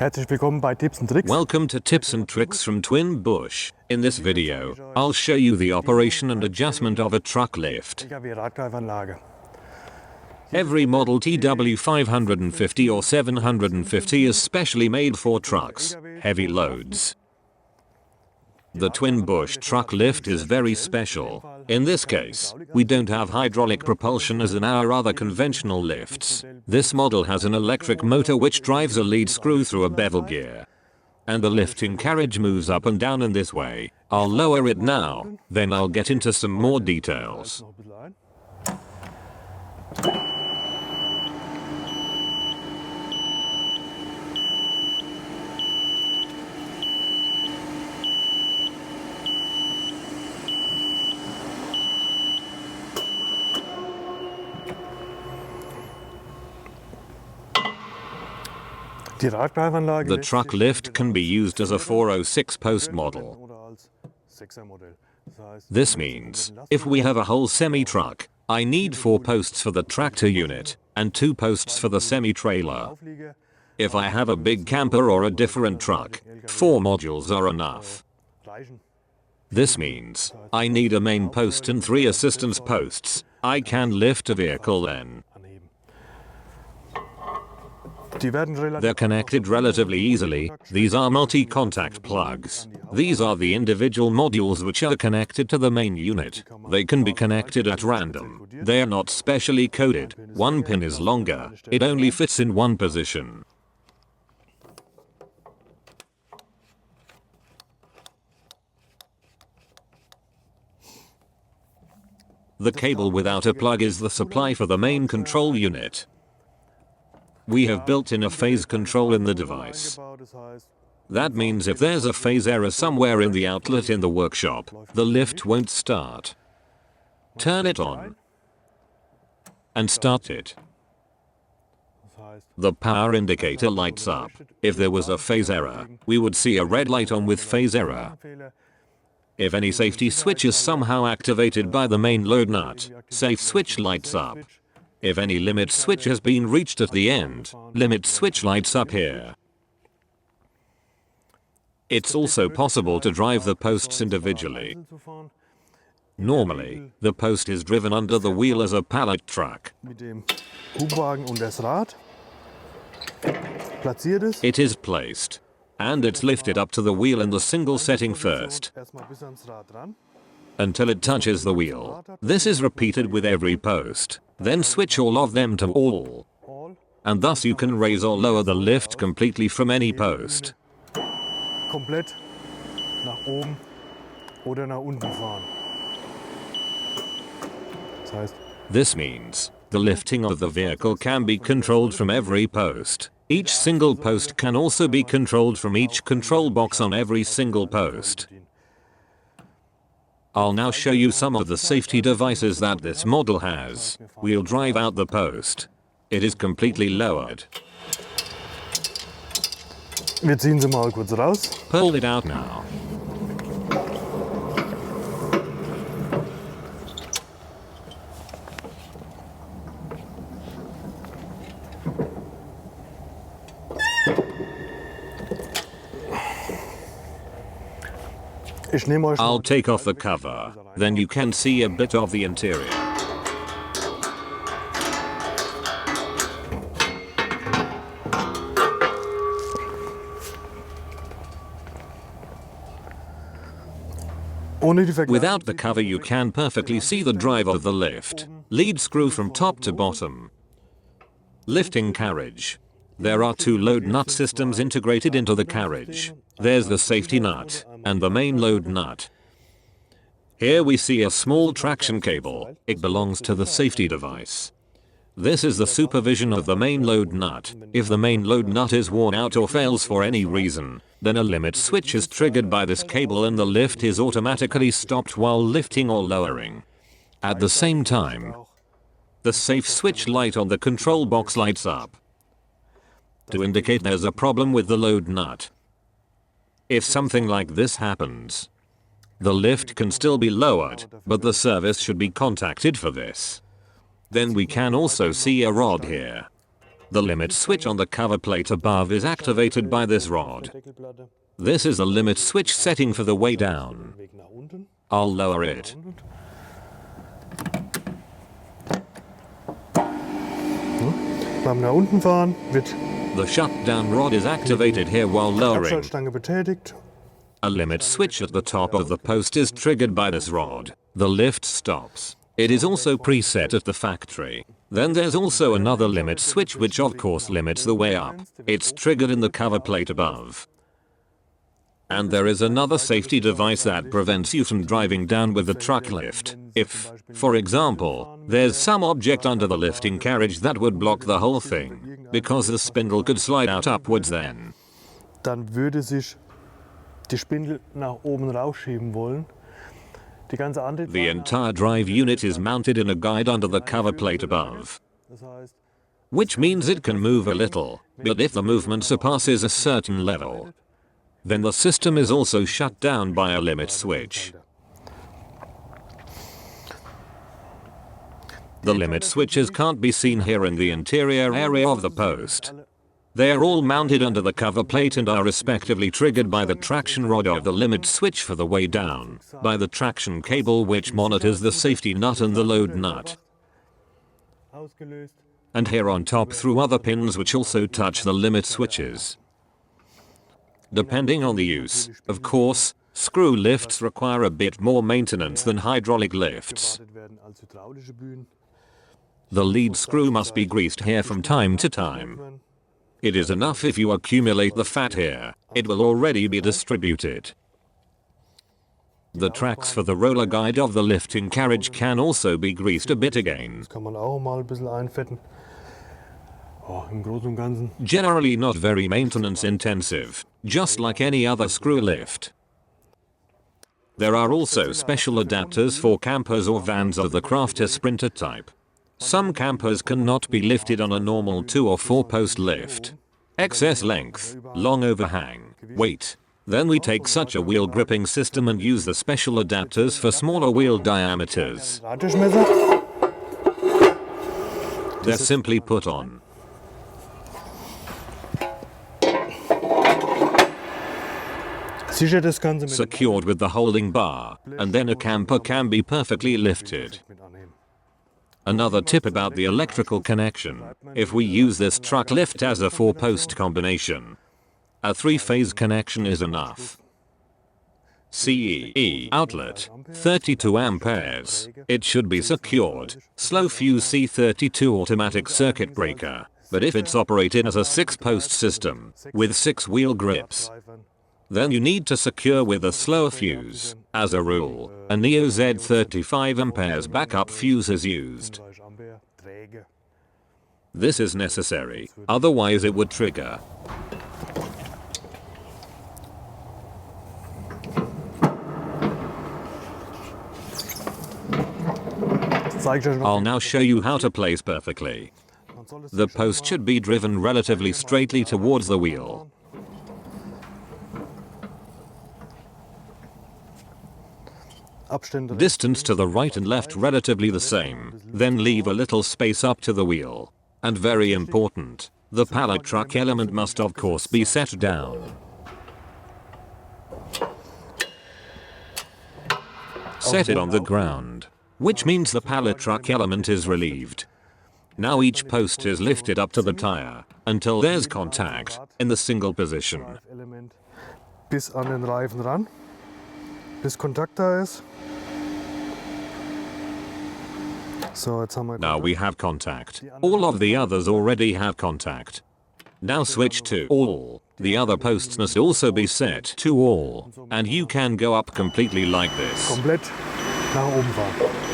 Herzlich willkommen bei Tipps and Tricks. Welcome to Tips and Tricks from Twin Busch. In this video, I'll show you the operation and adjustment of a truck lift. LKW Radgreifanlage. Every model TW550 or 750 is specially made for trucks, heavy loads. The Twin Busch truck lift is very special. In this case, we don't have hydraulic propulsion as in our other conventional lifts. This model has an electric motor which drives a lead screw through a bevel gear. And the lifting carriage moves up and down in this way. I'll lower it now, then I'll get into some more details. The truck lift can be used as a 406 post model. This means, if we have a whole semi-truck, I need 4 posts for the tractor unit, and 2 posts for the semi-trailer. If I have a big camper or a different truck, 4 modules are enough. This means, I need a main post and 3 assistance posts. I can lift a vehicle then. They're connected relatively easily. These are multi-contact plugs. These are the individual modules which are connected to the main unit. They can be connected at random. They are not specially coded. One pin is longer. It only fits in one position. The cable without a plug is the supply for the main control unit. We have built in a phase control in the device. That means if there's a phase error somewhere in the outlet in the workshop, the lift won't start. Turn it on and start it. The power indicator lights up. If there was a phase error, we would see a red light on with phase error. If any safety switch is somehow activated by the main load nut, safe switch lights up. If any limit switch has been reached at the end, limit switch lights up here. It's also possible to drive the posts individually. Normally, the post is driven under the wheel as a pallet truck. It is placed, and it's lifted up to the wheel in the single setting first, until it touches the wheel. This is repeated with every post. Then switch all of them to all. And thus you can raise or lower the lift completely from any post. Komplett nach oben oder nach unten fahren. This means the lifting of the vehicle can be controlled from every post. Each single post can also be controlled from each control box on every single post. I'll now show you some of the safety devices that this model has. We'll drive out the post. It is completely lowered. Wir ziehen sie mal kurz raus. Pull it out now. I'll take off the cover, then you can see a bit of the interior. Without the cover you can perfectly see the drive of the lift. Lead screw from top to bottom. Lifting carriage. There are 2 load nut systems integrated into the carriage. There's the safety nut and the main load nut. Here we see a small traction cable. It belongs to the safety device. This is the supervision of the main load nut. If the main load nut is worn out or fails for any reason, then a limit switch is triggered by this cable and the lift is automatically stopped while lifting or lowering. At the same time, the safe switch light on the control box lights up to indicate there's a problem with the load nut. If something like this happens, the lift can still be lowered, but the service should be contacted for this. Then we can also see a rod here. The limit switch on the cover plate above is activated by this rod. This is the limit switch setting for the way down. I'll lower it. Beim nach unten fahren wird The shutdown rod is activated here while lowering. Abschaltstange betätigt. A limit switch at the top of the post is triggered by this rod. The lift stops. It is also preset at the factory. Then there's also another limit switch which of course limits the way up. It's triggered in the cover plate above. And there is another safety device that prevents you from driving down with the truck lift. If, for example, there's some object under the lifting carriage that would block the whole thing, because the spindle could slide out upwards then. Dann würde sich die Spindel nach oben rausschieben wollen. Die ganze Antriebswelle. The entire drive unit is mounted in a guide under the cover plate above, Das heißt, which means it can move a little, but if the movement surpasses a certain level, then the system is also shut down by a limit switch. The limit switches can't be seen here in the interior area of the post. They are all mounted under the cover plate and are respectively triggered by the traction rod of the limit switch for the way down, by the traction cable which monitors the safety nut and the load nut, ausgelöst. and here on top through other pins which also touch the limit switches. Depending on the use, of course, screw lifts require a bit more maintenance than hydraulic lifts. Gewartet werden als hydraulische Bühnen. The lead screw must be greased here from time to time. It is enough if you accumulate the fat here, it will already be distributed. The tracks for the roller guide of the lifting carriage can also be greased a bit again. Das kann man auch mal ein bisschen einfetten. Oh, im Großen und Ganzen. Generally not very maintenance intensive, just like any other screw lift. There are also special adapters for campers or vans of the Crafter Sprinter type. Some campers cannot be lifted on a normal 2 or 4 post lift. Excess length, long overhang, weight. Then we take such a wheel gripping system and use the special adapters for smaller wheel diameters. Drahtdurchmesser. They're simply put on. Sichert das Ganze mit Secured with the holding bar, and then a camper can be perfectly lifted. mit annehmen. Another tip about the electrical connection: if we use this truck lift as a 4-post combination, a 3-phase connection is enough. CE outlet, 32 amperes. It should be secured. Slow fuse C32 automatic circuit breaker. But if it's operated as a 6-post system, with 6 wheel grips, then you need to secure with a slower fuse. As a rule, a Neo Z 35 amperes backup fuse is used. 35 Ampere, träge. This is necessary, otherwise it would trigger. Zeige ich euch noch. I'll now show you how to place perfectly. Man soll es The post should be driven relatively straightly towards the wheel. Abstände. Distance to the right and left relatively the same, then leave a little space up to the wheel. And very important, the pallet truck element must of course be set down. Set it on the ground, which means the pallet truck element is relieved. Now each post is lifted up to the tire, until there's contact, in the single position. Element bis an den Reifen ran, bis Kontakt da ist. So, jetzt haben wir Now we have contact. All of the others already have contact. Now switch to all. The other posts must also be set to all. And you can go up completely like this. komplett nach oben fahren.